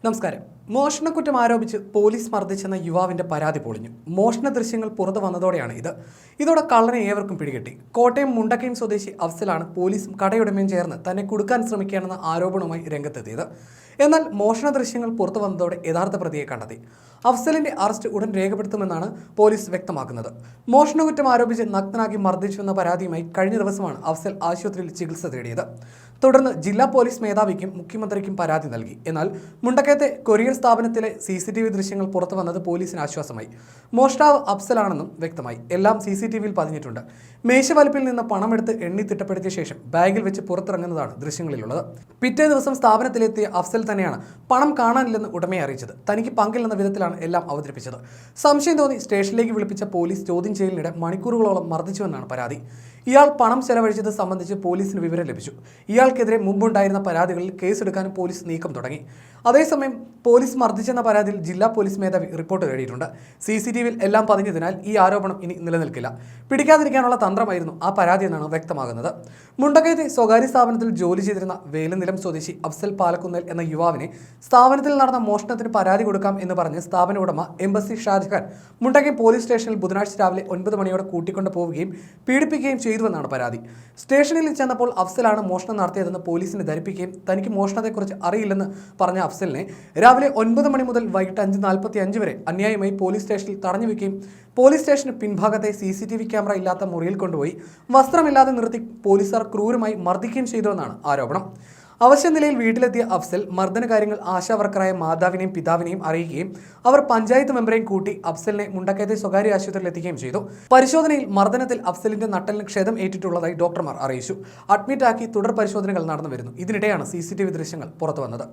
നമസ്കാരം. മോഷണക്കുറ്റം ആരോപിച്ച് പോലീസ് മർദ്ദിച്ചെന്ന യുവാവിന്റെ പരാതി പൊളിഞ്ഞു. മോഷണ ദൃശ്യങ്ങൾ പുറത്തു വന്നതോടെയാണ് ഇതോടെ കള്ളനെ ഏവർക്കും പിടികിട്ടി. കോട്ടയം മുണ്ടക്കയം സ്വദേശി അഫ്സലാണ് പോലീസും കടയുടമയും ചേർന്ന് തന്നെ കുടുക്കാൻ ശ്രമിക്കുകയാണെന്ന ആരോപണവുമായി രംഗത്തെത്തിയത്. എന്നാൽ മോഷണ ദൃശ്യങ്ങൾ പുറത്തു വന്നതോടെ യഥാർത്ഥ പ്രതിയെ കണ്ടെത്തി. അഫ്സലിന്റെ അറസ്റ്റ് ഉടൻ രേഖപ്പെടുത്തുമെന്നാണ് പോലീസ് വ്യക്തമാക്കുന്നത്. മോഷണക്കുറ്റം ആരോപിച്ച് നഗ്നനാക്കി മർദ്ദിച്ചുവെന്ന പരാതിയുമായി കഴിഞ്ഞ ദിവസമാണ് അഫ്സൽ ആശുപത്രിയിൽ ചികിത്സ തേടിയത്. തുടർന്ന് ജില്ലാ പോലീസ് മേധാവിക്കും മുഖ്യമന്ത്രിക്കും പരാതി നൽകി. എന്നാൽ മുണ്ടക്കയത്തെ കൊറിയർ സ്ഥാപനത്തിലെ CCTV ദൃശ്യങ്ങൾ പുറത്തു വന്നത് പോലീസിന് ആശ്വാസമായി. മോഷ്ടാവ് അഫ്സലാണെന്നും വ്യക്തമായി. എല്ലാം CCTVയിൽ പതിഞ്ഞിട്ടുണ്ട്. മേശവലിപ്പിൽ നിന്ന് പണമെടുത്ത് എണ്ണി തിട്ടപ്പെടുത്തിയ ശേഷം ബാഗിൽ വെച്ച് പുറത്തിറങ്ങുന്നതാണ് ദൃശ്യങ്ങളിലുള്ളത്. പിറ്റേ ദിവസം സ്ഥാപനത്തിലെത്തിയ അഫ്സൽ തന്നെയാണ് പണം കാണാനില്ലെന്ന് ഉടമയെ അറിയിച്ചത്. തനിക്ക് പങ്കില്ലെന്ന വിധത്തിലാണ് എല്ലാം അവതരിപ്പിച്ചത്. സംശയം തോന്നി സ്റ്റേഷനിലേക്ക് വിളിപ്പിച്ച പോലീസ് ചോദ്യം ചെയ്യലിനിടെ മണിക്കൂറുകളോളം മർദ്ദിച്ചുവെന്നാണ് പരാതി. ഇയാൾ പണം ചെലവഴിച്ചത് സംബന്ധിച്ച് പോലീസിന് വിവരം ലഭിച്ചു. ഇയാൾക്കെതിരെ മുമ്പുണ്ടായിരുന്ന പരാതികളിൽ കേസെടുക്കാനും പോലീസ് നീക്കം തുടങ്ങി. അതേസമയം പോലീസ് മർദ്ദിച്ചെന്ന പരാതിയിൽ ജില്ലാ പോലീസ് മേധാവി റിപ്പോർട്ട് തേടിയിട്ടുണ്ട്. CCTVയിൽ എല്ലാം പതിഞ്ഞതിനാൽ ഈ ആരോപണം ഇനി നിലനിൽക്കില്ല. പിടിക്കാതിരിക്കാനുള്ള തന്ത്രമായിരുന്നു ആ പരാതി എന്നാണ് വ്യക്തമാകുന്നത്. മുണ്ടക്കയത്തെ സ്വകാര്യ സ്ഥാപനത്തിൽ ജോലി ചെയ്തിരുന്ന വേലുനിലം സ്വദേശി അഫ്സൽ പാലക്കുന്നേൽ എന്ന യുവാവിനെ സ്ഥാപനത്തിൽ നടന്ന മോഷണത്തിന് പരാതി കൊടുക്കാം എന്ന് പറഞ്ഞ് സ്ഥാപന ഉടമ എംബസി ഷാജഹാൻ മുണ്ടക്കയം പോലീസ് സ്റ്റേഷനിൽ ബുധനാഴ്ച രാവിലെ 9 മണിയോടെ കൂട്ടിക്കൊണ്ടു പോവുകയും പീഡിപ്പിക്കുകയും ചെയ്തുവെന്നാണ് പരാതി. സ്റ്റേഷനിൽ ചെന്നപ്പോൾ അഫ്സലാണ് മോഷണം നടത്തിയതെന്ന് പോലീസിനെ ധരിപ്പിക്കുകയും തനിക്ക് മോഷണത്തെക്കുറിച്ച് അറിയില്ലെന്ന് പറഞ്ഞ അഫ്സലിനെ രാവിലെ 9 മണി മുതൽ വൈകിട്ട് 5:45 വരെ അന്യായമായി പോലീസ് സ്റ്റേഷനിൽ തടഞ്ഞു വയ്ക്കുകയും പോലീസ് സ്റ്റേഷന് പിൻഭാഗത്തെ CCTV ക്യാമറ ഇല്ലാത്ത മുറിയിൽ കൊണ്ടുപോയി വസ്ത്രമില്ലാതെ നിർത്തി പോലീസുകാർ ക്രൂരമായി മർദ്ദിക്കുകയും ചെയ്തുവെന്നാണ് ആരോപണം. അവശ്യ നിലയിൽ വീട്ടിലെത്തിയ അഫ്സൽ മർദ്ദന കാര്യങ്ങൾ ആശാവർക്കറായ മാതാവിനെയും പിതാവിനെയും അറിയിക്കുകയും അവർ പഞ്ചായത്ത് മെമ്പറെയും കൂട്ടി അഫ്സലിനെ മുണ്ടക്കയത്തെ സ്വകാര്യ ആശുപത്രിയിൽ എത്തിക്കുകയും ചെയ്തു. പരിശോധനയിൽ മർദ്ദനത്തിൽ അഫ്സലിന്റെ നട്ടലിന് ക്ഷതം ഏറ്റിട്ടുള്ളതായി ഡോക്ടർമാർ അറിയിച്ചു. അഡ്മിറ്റാക്കി തുടർ പരിശോധനകൾ നടന്നു വരുന്നു. ഇതിനിടെയാണ് CCTV ദൃശ്യങ്ങൾ പുറത്തു വന്നത്.